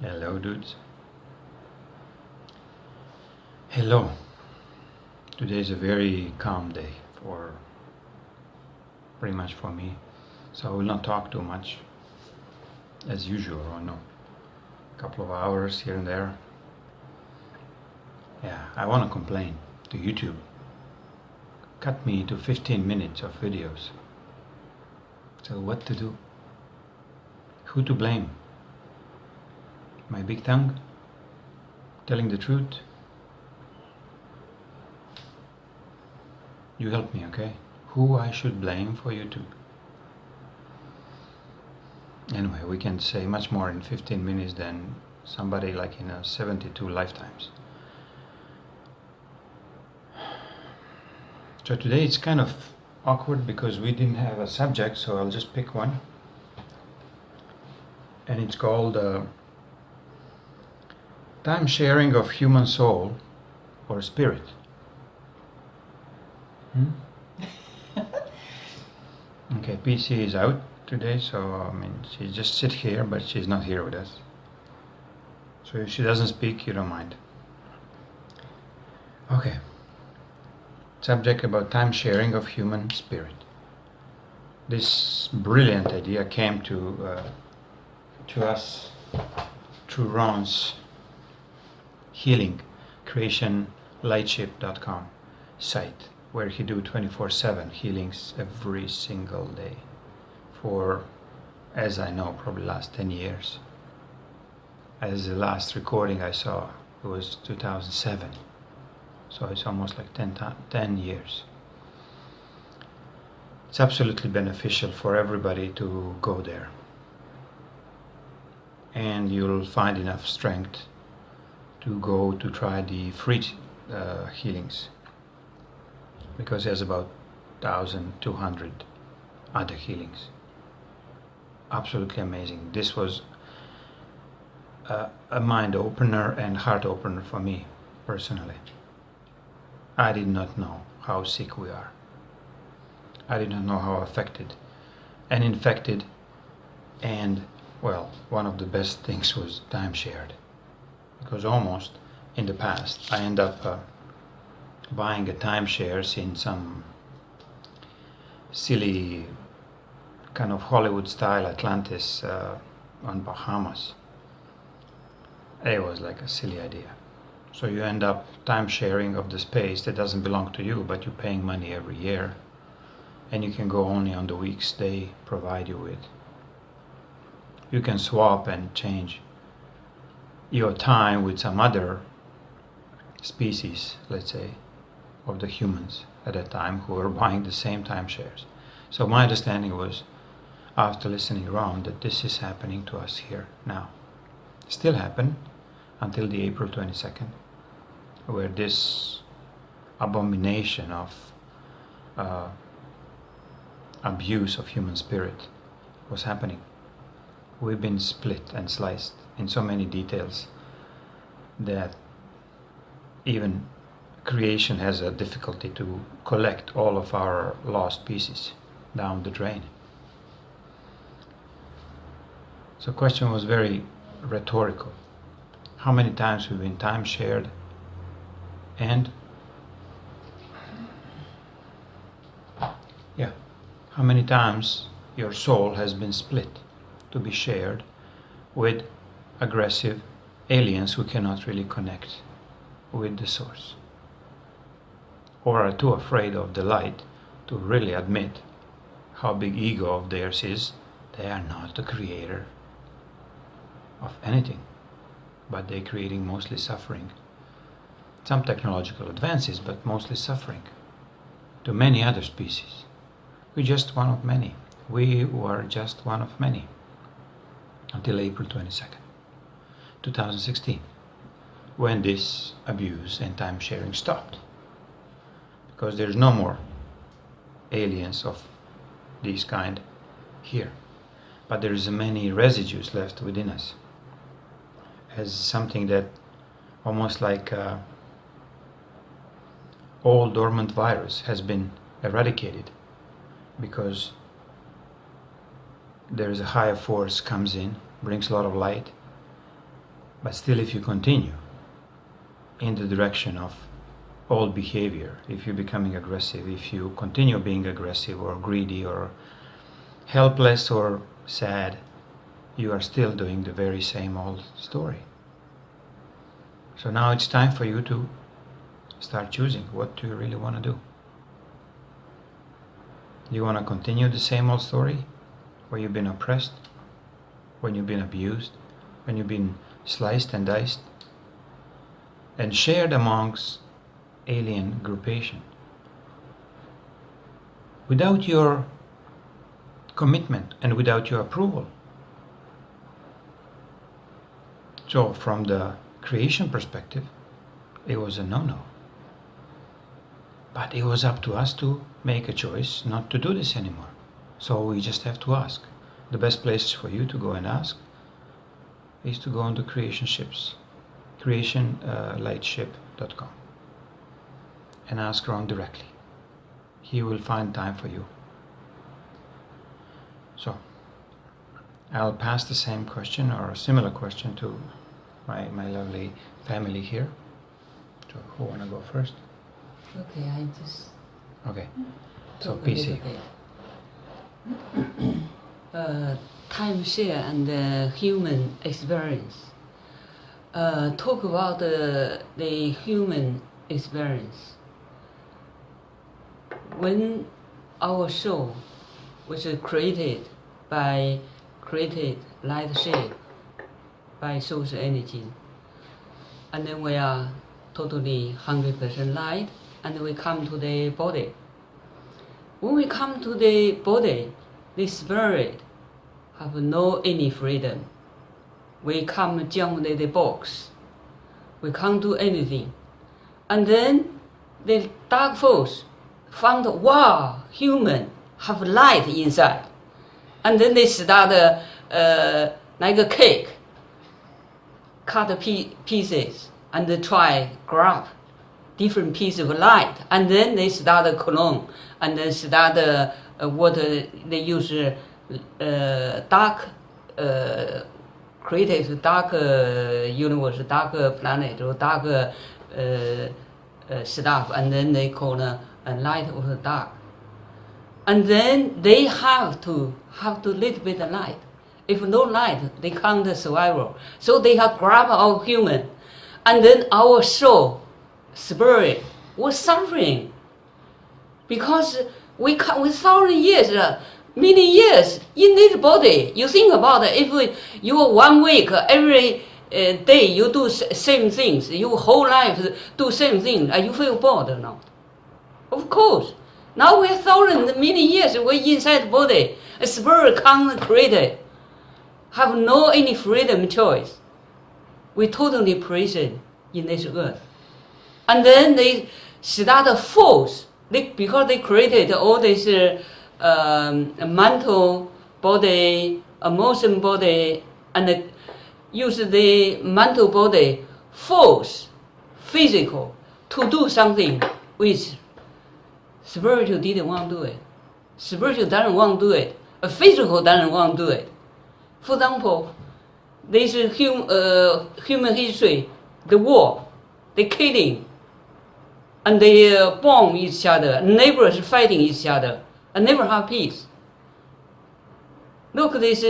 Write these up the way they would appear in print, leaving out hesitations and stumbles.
Hello, dudes. Hello. Today is a very calm day pretty much for me, so I will not talk too much as usual. Or no, a couple of hours here and there. Yeah, I want to complain to YouTube. Cut me to 15 minutes of videos. So what to do? Who to blame? My big tongue? Telling the truth? You help me, okay? Who I should blame for YouTube? Anyway, we can say much more in 15 minutes than somebody like in 72 lifetimes. So today it's kind of awkward because we didn't have a subject, so I'll just pick one. And it's called time sharing of human soul or spirit. Okay, PC is out today, so she just sit here, but she's not here with us. So if she doesn't speak, you don't mind. Okay. Subject about time sharing of human spirit. This brilliant idea came to us through Ron's healing creationlightship.com site, where he do 24/7 healings every single day for, as I know, probably last 10 years. As the last recording I saw, it was 2007. So it's almost like 10 years. It's absolutely beneficial for everybody to go there. And you'll find enough strength to go to try the free healings. Because there's about 1,200 other healings. Absolutely amazing. This was a mind opener and heart opener for me personally. I did not know how sick we are. I did not know how affected and infected, and well, one of the best things was time shared, because almost in the past I end up buying a timeshares in some silly kind of Hollywood style Atlantis on Bahamas. It was like a silly idea. So you end up time sharing of the space that doesn't belong to you, but you're paying money every year, and you can go only on the weeks they provide you with. You can swap and change your time with some other species, let's say, of the humans at that time who are buying the same timeshares. So my understanding was, after listening around, that this is happening to us here now. Still happen until the April 22nd, where this abomination of abuse of human spirit was happening. We've been split and sliced in so many details that even creation has a difficulty to collect all of our lost pieces down the drain. So the question was very rhetorical. How many times we've been time shared, and how many times your soul has been split to be shared with aggressive aliens who cannot really connect with the source, or are too afraid of the light to really admit how big ego of theirs is. They are not the creator of anything, but they're creating mostly suffering. Some technological advances, but mostly suffering to many other species. We're just one of many. We were just one of many until April 22nd, 2016, when this abuse and time sharing stopped. Because there's no more aliens of this kind here, but there is many residues left within us, as something that almost like old dormant virus has been eradicated, because there is a higher force comes in, brings a lot of light, But still, if you continue in the direction of old behavior, if you're becoming aggressive, if you continue being aggressive or greedy or helpless or sad, you are still doing the very same old story. So now it's time for you to start choosing. What do you really want to do? Do you want to continue the same old story where you've been oppressed, when you've been abused, when you've been sliced and diced and shared amongst alien groupation without your commitment and without your approval? So from the creation perspective, it was a no-no. But it was up to us to make a choice not to do this anymore. So we just have to ask. The best place for you to go and ask is to go on the creation ships, creationlightship.com, and ask Ron directly. He will find time for you. So I'll pass the same question or a similar question to my lovely family here. So who want to go first? Okay, I just... Okay, so PC. Timeshare and human experience. Talk about the human experience. When our soul was created light shape by source energy, and then we are totally 100% light, and we come to the body. When we come to the body, the spirit have no any freedom. We can't jump the box. We can't do anything. And then the dark force found, wow, human have light inside. And then they start like a cake, cut pieces, and they try grab different pieces of light. And then they start clone, and then start what they use dark, creative dark universe, dark planet, or dark stuff, and then they call a light of the dark. And then they have to little bit of light. If no light, they can't survive. So they have grabbed our human, and then our soul, spirit was suffering because we 1,000 years, many years in this body. You think about it, if you 1 week, every day you do same things, your whole life do same thing, you feel bored or not? Of course. Now we're 1,000 many years, we're inside the body. A spirit can't create it, have no any freedom choice. We totally prison in this earth. And then they start to force, because they created all this mental body, emotion body, and use the mental body, force physical to do something which spiritual didn't want to do it. Spiritual doesn't want to do it. A physical doesn't want to do it. For example, this human history, the war, the killing, and they bomb each other, neighbors fighting each other, and never have peace. Look, this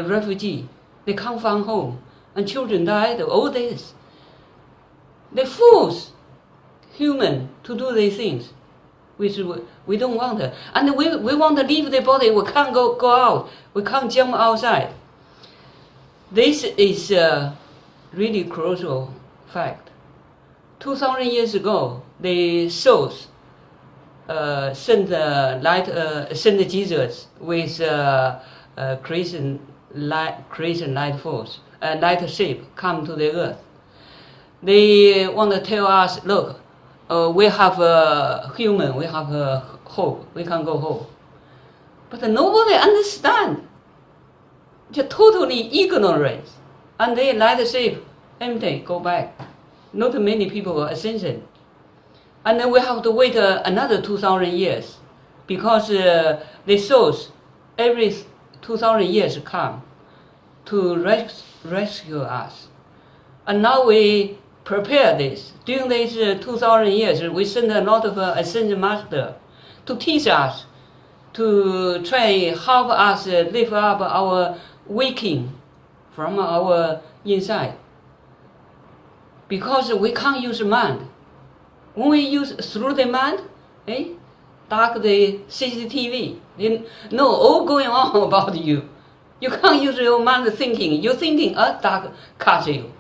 refugee, they can't find home, and children died, all this. They force human to do these things, which we don't want. And we want to leave the body, we can't go out, we can't jump outside. This is a really crucial fact. 2,000 years ago, the souls sent Jesus with creation light force, light shape come to the earth. They want to tell us, look, we have a human, we have a hope, we can go home. But nobody understand. They're totally ignorant. And they light shape, empty, go back. Not many people are ascension. And then we have to wait another 2,000 years, because the souls every 2,000 years come to rescue us. And now we prepare this. During these 2,000 years, we send a lot of ascended master to teach us, to try help us lift up our waking from our inside. Because we can't use mind. When we use through the mind, dark the CCTV, they know all going on about you. You can't use your mind thinking. Your thinking dark catch you.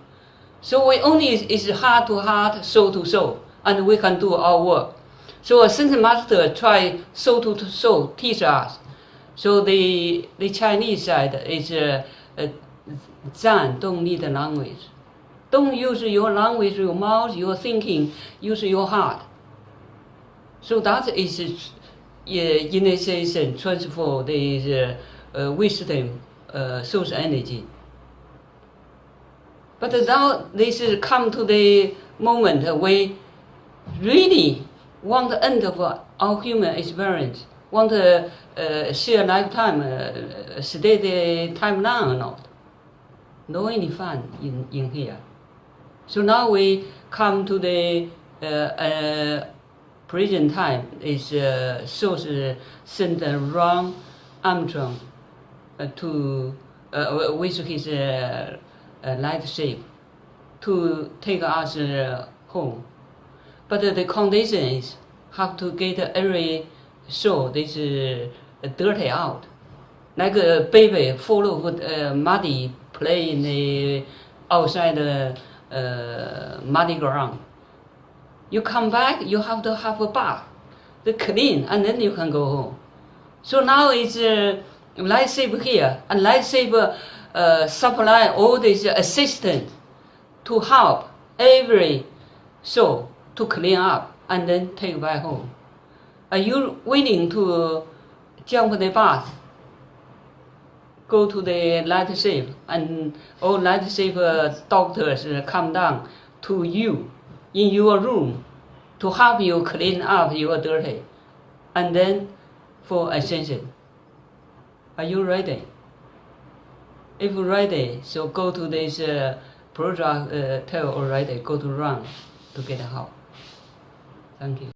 So we only is heart to heart, soul to soul, and we can do our work. So a Saint Master try soul to soul teach us. So the Chinese side is Zan don't need a language. Don't use your language, your mouth, your thinking. Use your heart. So that is initiation, transfer the wisdom, source energy. But now this is come to the moment we really want the end of our human experience, want to share lifetime, stay the time long or not. No any fun in here. So now we come to the present time is source sent Ron Armstrong to with his light shape to take us home. But the condition is have to get every soul this dirty out. Like a baby full of muddy play in the outside muddy ground. You come back, you have to have a bath, the clean, and then you can go home. So now it's lightsaber here, and lightsaber supply all this assistance to help every soul to clean up and then take back home. Are you willing to jump the bath, go to the lightsaber, and all lightsaber doctors come down to you in your room to help you clean up your dirty, and then for ascension? Are you ready? If ready, so go to this project, tell already, go to run to get help. Thank you.